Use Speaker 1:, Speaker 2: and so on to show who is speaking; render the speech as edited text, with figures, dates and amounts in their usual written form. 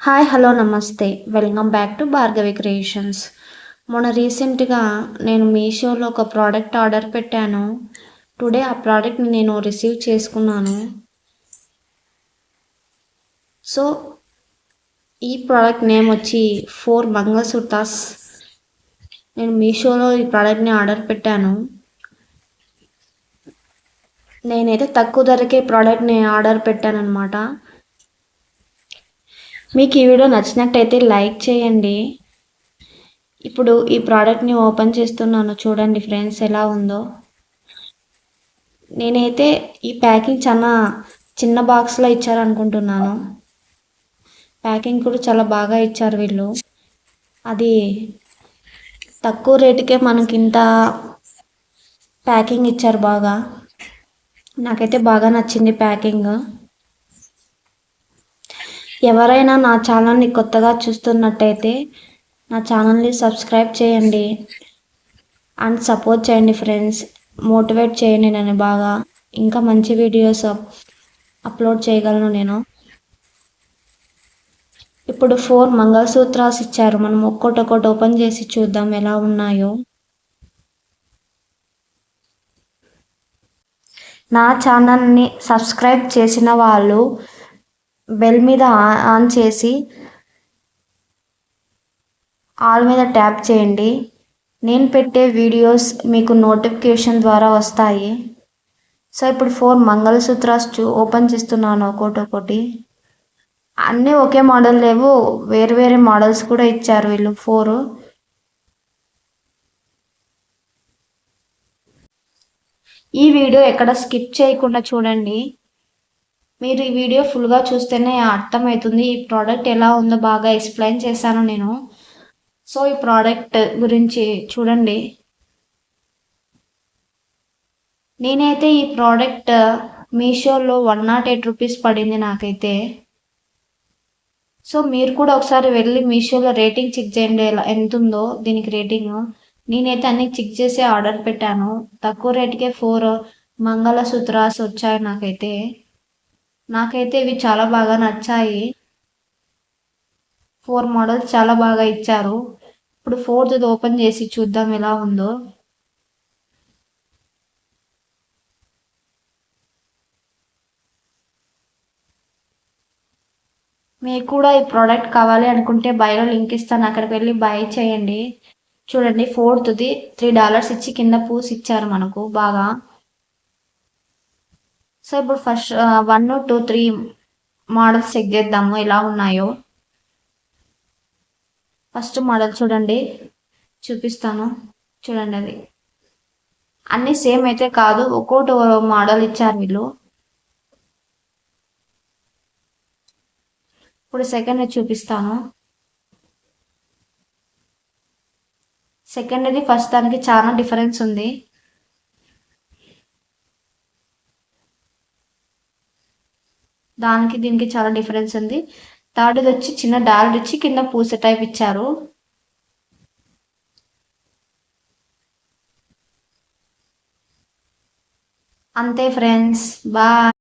Speaker 1: Hi hello నమస్తే welcome back to Bhargavi creations. మొన్న రీసెంట్గా నేను మీషోలో ఒక ప్రోడక్ట్ ఆర్డర్ పెట్టాను. టుడే ఆ ప్రోడక్ట్ని నేను రిసీవ్ చేసుకున్నాను. సో ఈ ప్రోడక్ట్ నేమ్ వచ్చి 4 మంగళసూత్రాస్. నేను మీషోలో ఈ ప్రోడక్ట్ని ఆర్డర్ పెట్టాను. నేనైతే తక్కువ ధరకే ప్రోడక్ట్ని ఆర్డర్ పెట్టాను అనమాట. మీకు ఈ వీడియో నచ్చినట్టయితే లైక్ చేయండి. ఇప్పుడు ఈ ప్రోడక్ట్ని ఓపెన్ చేస్తున్నాను, చూడండి ఫ్రెండ్స్ ఎలా ఉందో. నేనైతే ఈ ప్యాకింగ్ చాలా చిన్న బాక్స్లో ఇచ్చారనుకుంటున్నాను. ప్యాకింగ్ కూడా చాలా బాగా ఇచ్చారు వీళ్ళు. అది తక్కువ రేటుకే మనకి ఇంత ప్యాకింగ్ ఇచ్చారు బాగా. నాకైతే బాగా నచ్చింది ప్యాకింగ్. ఎవరైనా నా ఛానల్ని కొత్తగా చూస్తున్నట్టయితే నా ఛానల్ని సబ్స్క్రైబ్ చేయండి అండ్ సపోర్ట్ చేయండి ఫ్రెండ్స్. మోటివేట్ చేయండి నన్ను బాగా. ఇంకా మంచి వీడియోస్ అప్లోడ్ చేయగలను నేను. ఇప్పుడు 4 మంగళసూత్రాస్ ఇచ్చారు. మనం ఒక్కొక్కటి ఓపెన్ చేసి చూద్దాం ఎలా ఉన్నాయో. నా ఛానల్ని సబ్స్క్రైబ్ చేసిన వాళ్ళు బెల్ మీద ఆన్ చేసి ఆల్ మీద ట్యాప్ చేయండి. నేను పెట్టే వీడియోస్ మీకు నోటిఫికేషన్ ద్వారా వస్తాయి. సో ఇప్పుడు 4 మంగళసూత్రాస్ ఓపెన్ చేస్తున్నాను ఒక్కొక్కటి. అన్నీ ఒకే మోడల్ లేవు, వేరు వేరే మోడల్స్ కూడా ఇచ్చారు వీళ్ళు 4. ఈ వీడియో ఎక్కడ స్కిప్ చేయకుండా చూడండి. మీరు ఈ వీడియో ఫుల్గా చూస్తేనే అర్థమవుతుంది ఈ ప్రోడక్ట్ ఎలా ఉందో. బాగా ఎక్స్ప్లెయిన్ చేశాను నేను. సో ఈ ప్రోడక్ట్ గురించి చూడండి. నేనైతే ఈ ప్రోడక్ట్ మీషోలో 108 రూపీస్ పడింది నాకైతే. సో మీరు కూడా ఒకసారి వెళ్ళి మీషోలో రేటింగ్ చెక్ చేయండి ఎంత ఉందో దీనికి రేటింగ్. నేనైతే అన్ని చెక్ చేసి ఆర్డర్ పెట్టాను. తక్కువ రేటుకే 4 మంగళసూత్రాస్ వచ్చాయి నాకైతే. ఇవి చాలా బాగా నచ్చాయి. 4 మోడల్స్ చాలా బాగా ఇచ్చారు. ఇప్పుడు 4th ఓపెన్ చేసి చూద్దాం ఎలా ఉందో. మీకు కూడా ఈ ప్రోడక్ట్ కావాలి అనుకుంటే బైలో లింక్ ఇస్తాను, అక్కడికి వెళ్ళి బై చేయండి. చూడండి 4th $3 ఇచ్చి కింద పూసి ఇచ్చారు మనకు బాగా. సో ఇప్పుడు ఫస్ట్ 1, 2, 3 మోడల్స్ చెక్ చేద్దాము ఎలా ఉన్నాయో. ఫస్ట్ మోడల్ చూడండి, చూపిస్తాను చూడండి. అది అన్నీ సేమ్ అయితే కాదు, ఒక్కోటి మోడల్ ఇచ్చారు వీళ్ళు. ఇప్పుడు సెకండ్ చూపిస్తాను. సెకండ్ది ఫస్ట్ దానికి చాలా డిఫరెన్స్ ఉంది. దానికి దీనికి చాలా డిఫరెన్స్ ఉంది. థర్డ్ది వచ్చి చిన్న డాల్ ఇచ్చి కింద పూస టైప్ ఇచ్చారు. అంతే ఫ్రెండ్స్, బాయ్.